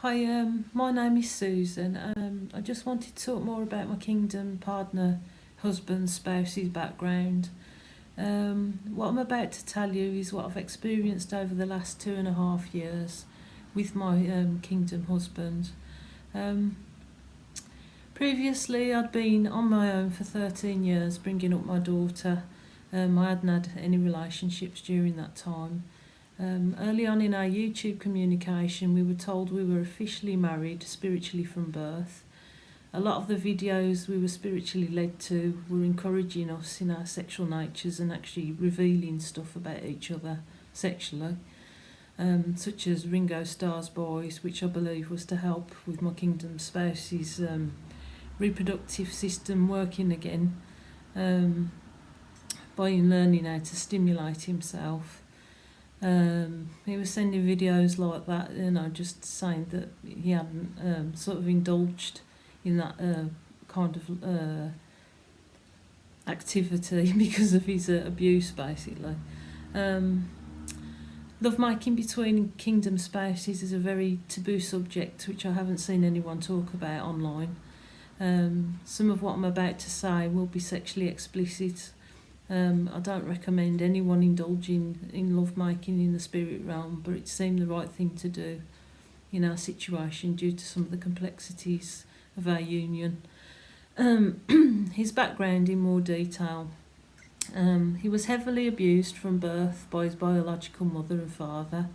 Hi, my name is Susan. I just wanted to talk more about my kingdom partner, husband, spouse's background. What I'm about to tell you is what I've experienced over the last 2.5 years with my kingdom husband. Um, Previously, I'd been on my own for 13 years, bringing up my daughter. I hadn't had any relationships during that time. Early on in our YouTube communication, we were told we were officially married spiritually from birth. A lot of the videos we were spiritually led to were encouraging us in our sexual natures and actually revealing stuff about each other sexually, such as Ringo Starr's Boys, which I believe was to help with my kingdom spouse's reproductive system working again, by learning how to stimulate himself. He was sending videos like that, just saying that he hadn't sort of indulged in that kind of activity because of his abuse, basically. Lovemaking between kingdom spouses is a very taboo subject which I haven't seen anyone talk about online. Some of what I'm about to say will be sexually explicit. I don't recommend anyone indulging in lovemaking in the spirit realm, but it seemed the right thing to do in our situation due to some of the complexities of our union. His background in more detail. He was heavily abused from birth by his biological mother and father.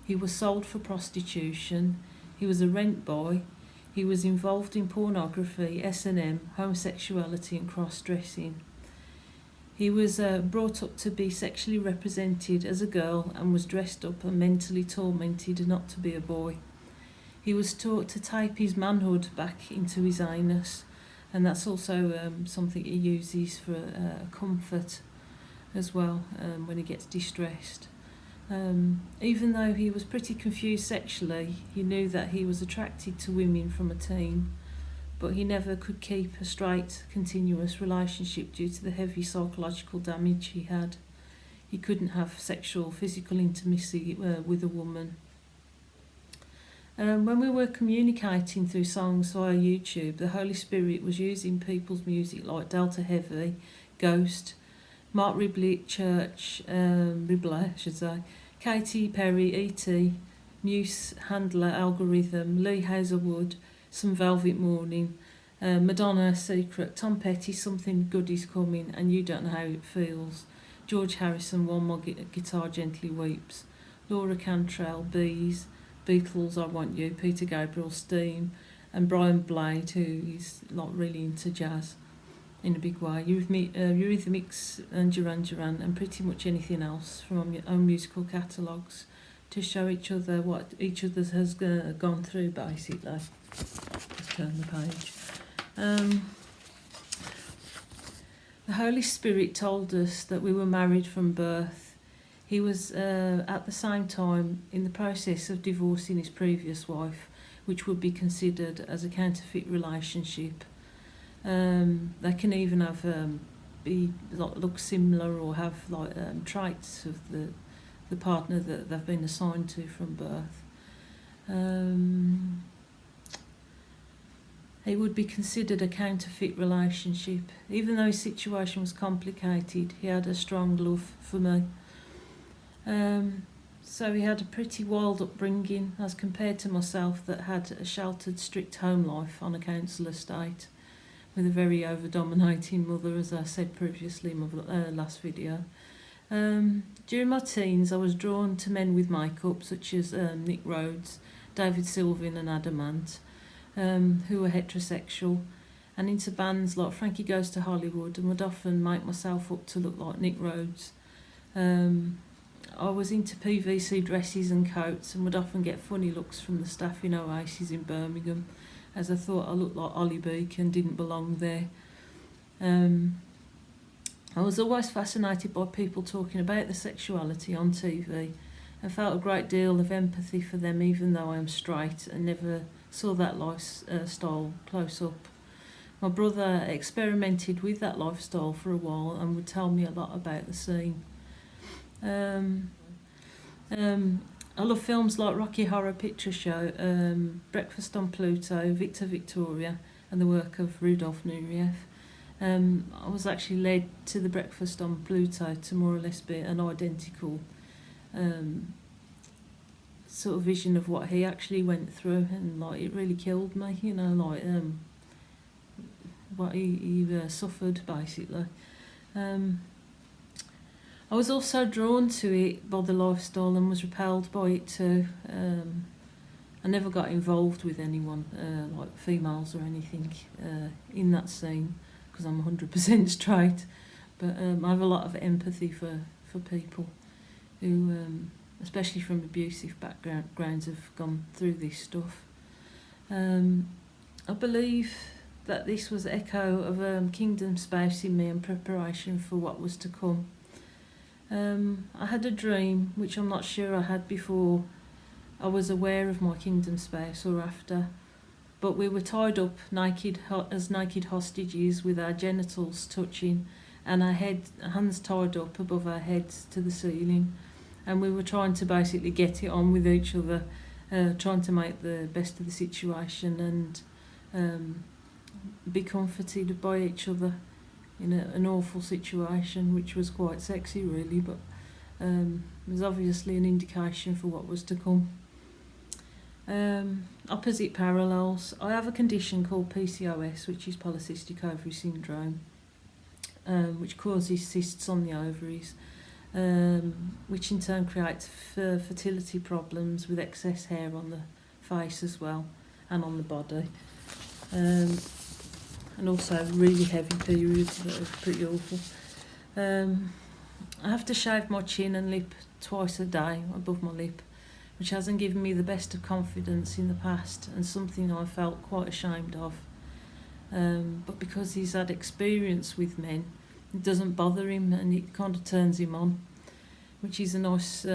He was sold for prostitution. He was a rent boy. He was involved in pornography, S&M, homosexuality and cross-dressing. He was brought up to be sexually represented as a girl and was dressed up and mentally tormented not to be a boy. He was taught to tape his manhood back into his anus, and that's also something he uses for comfort as well when he gets distressed. Even though he was pretty confused sexually, he knew that he was attracted to women from a teen, but he never could keep a straight, continuous relationship due to the heavy psychological damage he had. He couldn't have sexual, physical intimacy with a woman. When we were communicating through songs via YouTube, the Holy Spirit was using people's music like Delta Heavy, Ghost, Mark Ribley, Church, Ribley, I should say, Katy Perry, E.T., Muse, Handler, Algorithm, Lee Hazelwood, Some Velvet Morning, Madonna, Secret, Tom Petty, Something Good Is Coming, and You Don't Know How It Feels, George Harrison, While My Guitar Gently Weeps, Laura Cantrell, Bees, Beatles, I Want You, Peter Gabriel, Steam, and Brian Blade, who is like really into jazz in a big way, Eurythmics and Duran Duran, and pretty much anything else from your own musical catalogues to show each other what each other has gone through, basically. Just turn the page. The Holy Spirit told us that we were married from birth. He was at the same time in the process of divorcing his previous wife, which would be considered as a counterfeit relationship. They can even have look similar or have traits of the partner that they've been assigned to from birth. It would be considered a counterfeit relationship. Even though his situation was complicated, he had a strong love for me. So he had a pretty wild upbringing as compared to myself that had a sheltered, strict home life on a council estate with a very over-dominating mother, as I said previously in my last video. During my teens, I was drawn to men with makeup such as Nick Rhodes, David Sylvian and Adamant, who were heterosexual, and into bands like Frankie Goes to Hollywood, and would often make myself up to look like Nick Rhodes. I was into PVC dresses and coats and would often get funny looks from the staff in Oasis in Birmingham, as I thought I looked like Ollie Beak and didn't belong there. I was always fascinated by people talking about their sexuality on TV and felt a great deal of empathy for them, even though I am straight and never saw that lifestyle close up. My brother experimented with that lifestyle for a while and would tell me a lot about the scene. I love films like Rocky Horror Picture Show, Breakfast on Pluto, Victor Victoria, and the work of Rudolf Nureyev. I was actually led to the Breakfast on Pluto to more or less be an identical sort of vision of what he actually went through, and like it really killed me, you know, like what he suffered basically. I was also drawn to it by the lifestyle and was repelled by it too. I never got involved with anyone, like females or anything, in that scene, because I'm 100% straight. But I have a lot of empathy for people who, especially from abusive backgrounds, have gone through this stuff. I believe that this was echo of kingdom spouse in me in preparation for what was to come. I had a dream, which I'm not sure I had before I was aware of my kingdom spouse or after, but we were tied up naked as naked hostages with our genitals touching and our hands tied up above our heads to the ceiling, and we were trying to basically get it on with each other, trying to make the best of the situation and be comforted by each other in an awful situation, which was quite sexy really, but was obviously an indication for what was to come. Opposite parallels, I have a condition called PCOS, which is polycystic ovary syndrome, which causes cysts on the ovaries, which in turn creates fertility problems with excess hair on the face as well and on the body. And also really heavy periods that are pretty awful. I have to shave my chin and lip twice a day above my lip, which hasn't given me the best of confidence in the past and something I felt quite ashamed of. But because he's had experience with men, it doesn't bother him and it kind of turns him on, which is a nice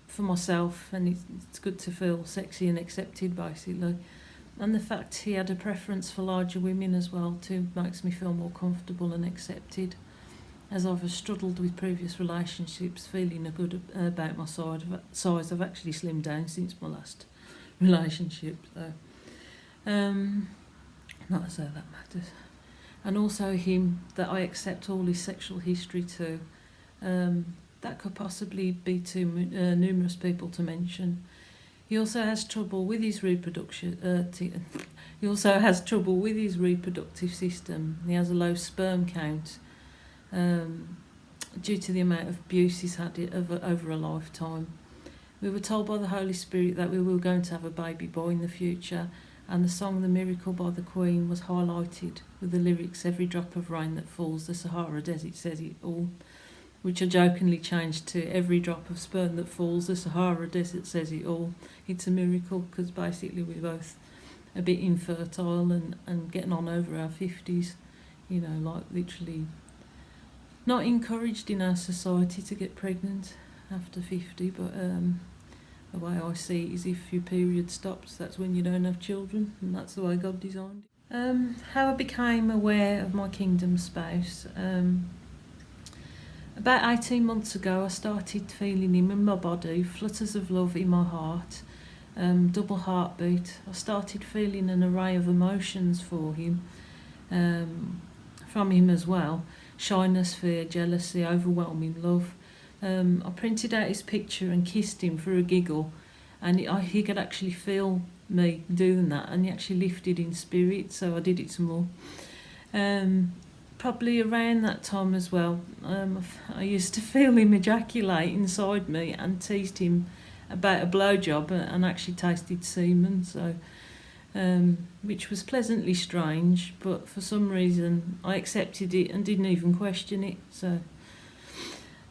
for myself, and it's good to feel sexy and accepted basically. And the fact he had a preference for larger women as well too makes me feel more comfortable and accepted, as I've struggled with previous relationships feeling good about my size. I've actually slimmed down since my last relationship, so not as though that matters. And also him, that I accept all his sexual history too. That could possibly be too numerous people to mention. He also has trouble with his reproduction. He also has trouble with his reproductive system. He has a low sperm count due to the amount of abuse he's had over a lifetime. We were told by the Holy Spirit that we were going to have a baby boy in the future, and the song "The Miracle" by the Queen was highlighted with the lyrics, "Every drop of rain that falls, the Sahara Desert says it all," which I jokingly changed to "Every drop of sperm that falls, the Sahara Desert says it all. It's a miracle," because basically we're both a bit infertile and getting on over our 50s, you know, like literally not encouraged in our society to get pregnant after 50, but the way I see it is if your period stops, that's when you don't have children, and that's the way God designed it. How I became aware of my kingdom spouse. About 18 months ago, I started feeling him in my body, flutters of love in my heart, double heartbeat. I started feeling an array of emotions for him, from him as well: shyness, fear, jealousy, overwhelming love. I printed out his picture and kissed him for a giggle, and he could actually feel me doing that, and he actually lifted in spirit, so I did it some more. Probably around that time as well, I used to feel him ejaculate inside me and teased him about a blowjob and actually tasted semen, so which was pleasantly strange, but for some reason I accepted it and didn't even question it. So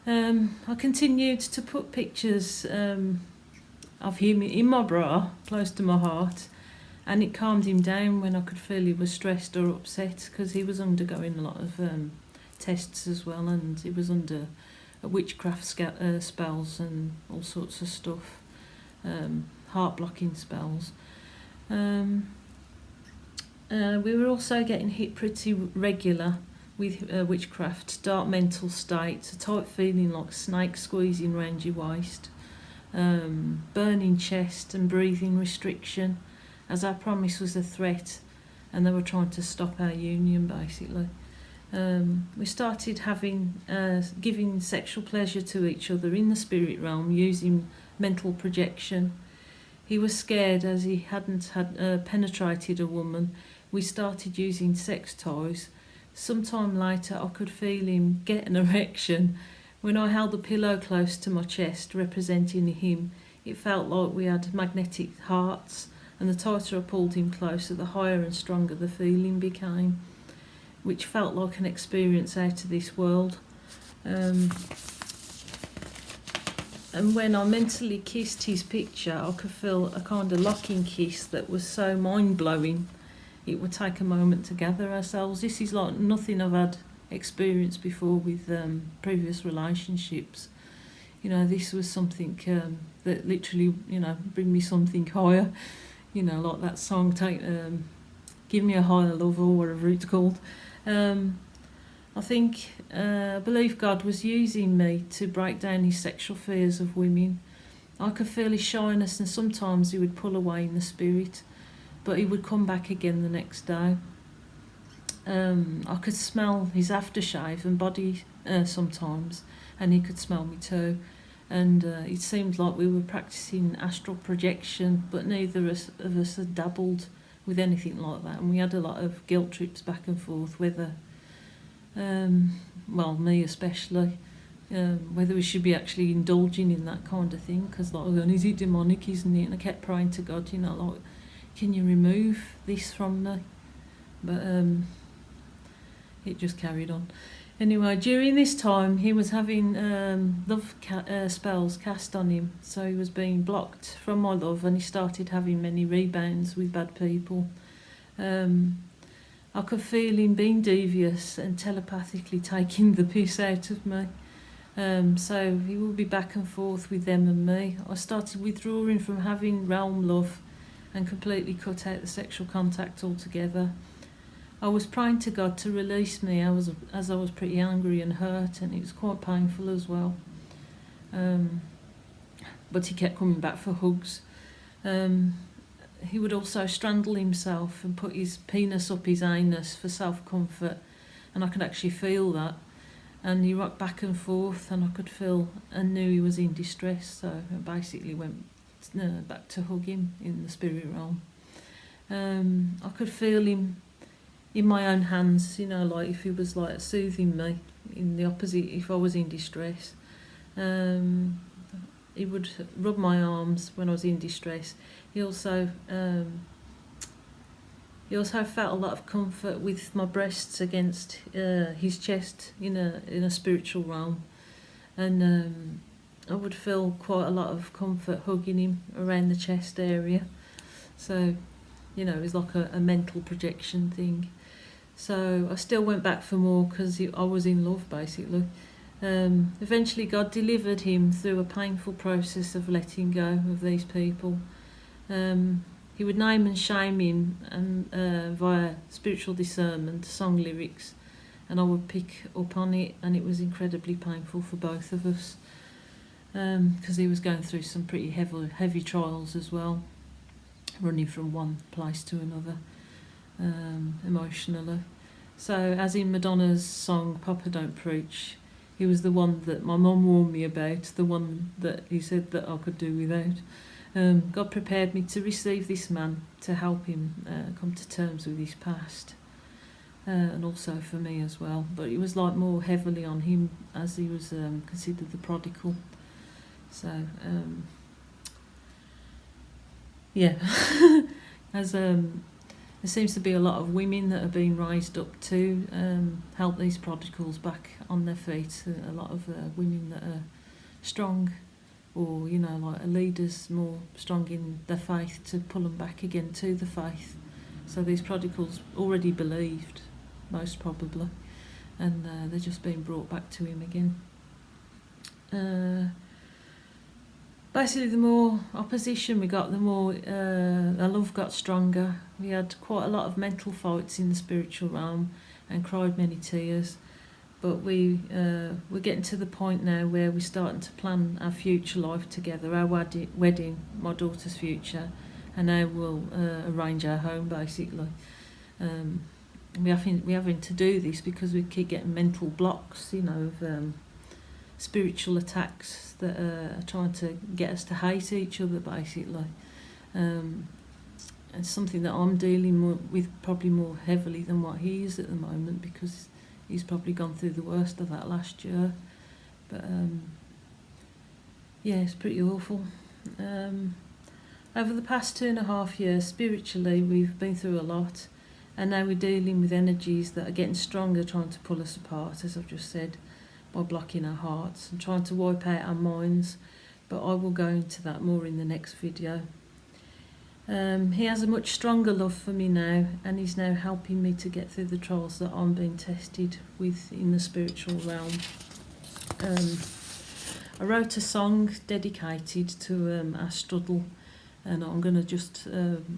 I continued to put pictures of him in my bra close to my heart, and it calmed him down when I could feel he was stressed or upset, because he was undergoing a lot of tests as well, and he was under witchcraft spells and all sorts of stuff, heart blocking spells. We were also getting hit pretty regular with witchcraft, dark mental states, a tight feeling like snake squeezing round your waist, burning chest and breathing restriction, as our promise was a threat and they were trying to stop our union basically. We started giving sexual pleasure to each other in the spirit realm using mental projection. He was scared as he hadn't penetrated a woman. We started using sex toys. Sometime later I could feel him get an erection. When I held a pillow close to my chest representing him, it felt like we had magnetic hearts, and the tighter I pulled him closer, the higher and stronger the feeling became, which felt like an experience out of this world. And when I mentally kissed his picture, I could feel a kind of locking kiss that was so mind-blowing it would take a moment to gather ourselves. This is like nothing I've had experience before with previous relationships. You know, this was something that literally, you know, bring me something higher. You know, like that song, Give Me a Higher Love, or whatever it's called. I believe God was using me to break down his sexual fears of women. I could feel his shyness, and sometimes he would pull away in the spirit, but he would come back again the next day. I could smell his aftershave and body sometimes, and he could smell me too. And it seemed like we were practicing astral projection, but neither of us had dabbled with anything like that. And we had a lot of guilt trips back and forth, whether, me especially, whether we should be actually indulging in that kind of thing. Because, like, is it demonic, isn't it? And I kept praying to God, you know, like, can you remove this from me? But it just carried on. Anyway, during this time, he was having love spells cast on him, so he was being blocked from my love, and he started having many rebounds with bad people. I could feel him being devious and telepathically taking the piss out of me. So he would be back and forth with them and me. I started withdrawing from having realm love and completely cut out the sexual contact altogether. I was praying to God to release me as I was pretty angry and hurt, and it was quite painful as well. But he kept coming back for hugs. He would also strangle himself and put his penis up his anus for self-comfort, and I could actually feel that. And he rocked back and forth, and I could feel and knew he was in distress, so I basically went back to hug him in the spirit realm. I could feel him in my own hands, you know, like if he was like soothing me in the opposite, if I was in distress. He would rub my arms when I was in distress. He also felt a lot of comfort with my breasts against his chest in a spiritual realm, and I would feel quite a lot of comfort hugging him around the chest area. So, you know, it was like a mental projection thing. So I still went back for more because I was in love, basically. Eventually God delivered him through a painful process of letting go of these people. He would name and shame him via spiritual discernment, song lyrics, and I would pick up on it, and it was incredibly painful for both of us, because he was going through some pretty heavy trials as well, running from one place to another. Emotionally. So, as in Madonna's song Papa Don't Preach, he was the one that my mum warned me about, the one that he said that I could do without. God prepared me to receive this man, to help him come to terms with his past, and also for me as well. But it was like more heavily on him, as he was considered the prodigal. So as there seems to be a lot of women that are being raised up to help these prodigals back on their feet. A lot of women that are strong, or, you know, like leaders more strong in their faith, to pull them back again to the faith. So these prodigals already believed, most probably, and they're just being brought back to him again. Basically, the more opposition we got, the more our love got stronger. We had quite a lot of mental fights in the spiritual realm and cried many tears. but we're getting to the point now where we're starting to plan our future life together, our wedding, my daughter's future, and how we'll arrange our home basically. We're having to do this because we keep getting mental blocks, of spiritual attacks that are trying to get us to hate each other basically. It's something that I'm dealing with probably more heavily than what he is at the moment, because he's probably gone through the worst of that last year. But yeah, it's pretty awful. Over the past 2.5 years, spiritually, we've been through a lot, and now we're dealing with energies that are getting stronger, trying to pull us apart, as I've just said, by blocking our hearts and trying to wipe out our minds. But I will go into that more in the next video. He has a much stronger love for me now, and he's now helping me to get through the trials that I'm being tested with in the spiritual realm. I wrote a song dedicated to our struggle, and I'm going to just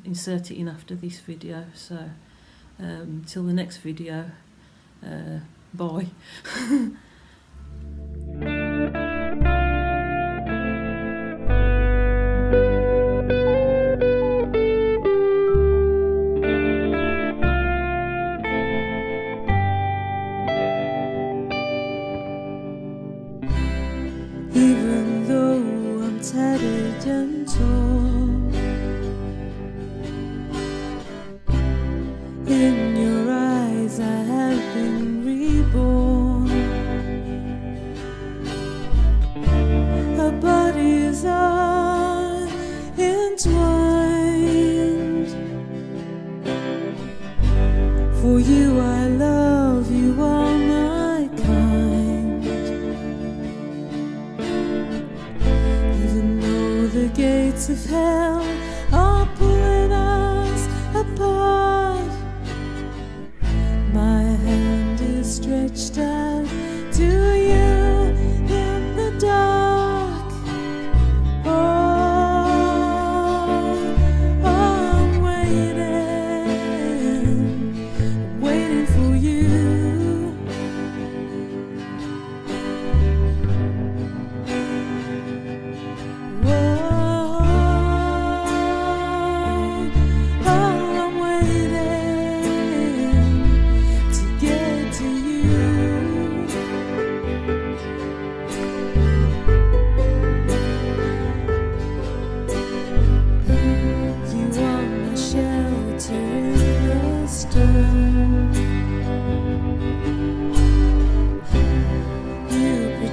insert it in after this video. So till the next video, bye. Even though I'm tattered and torn, in your eyes I have been reborn. Our bodies are entwined. For you I love, you are my kind. The gates of hell are pulling us apart. My hand is stretched out to you in the dark. Oh, I'm waiting for you.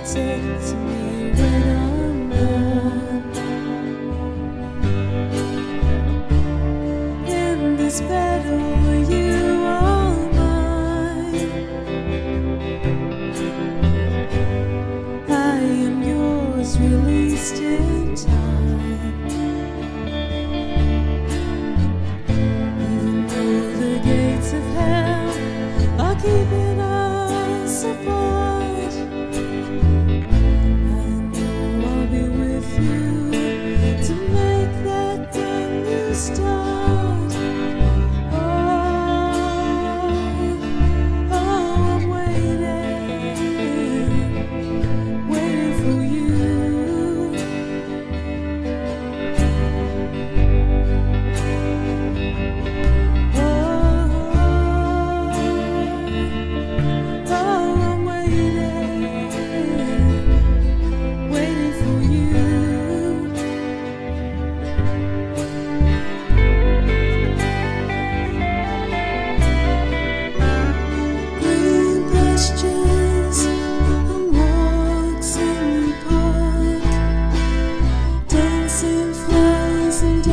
Protect me when I'm gone. In this battle, you are mine. I am yours, released in time. Even though the gates of hell are keeping us apart, start. Oh, I'm waiting for you. Oh, I'm waiting for you. Dancing flowers and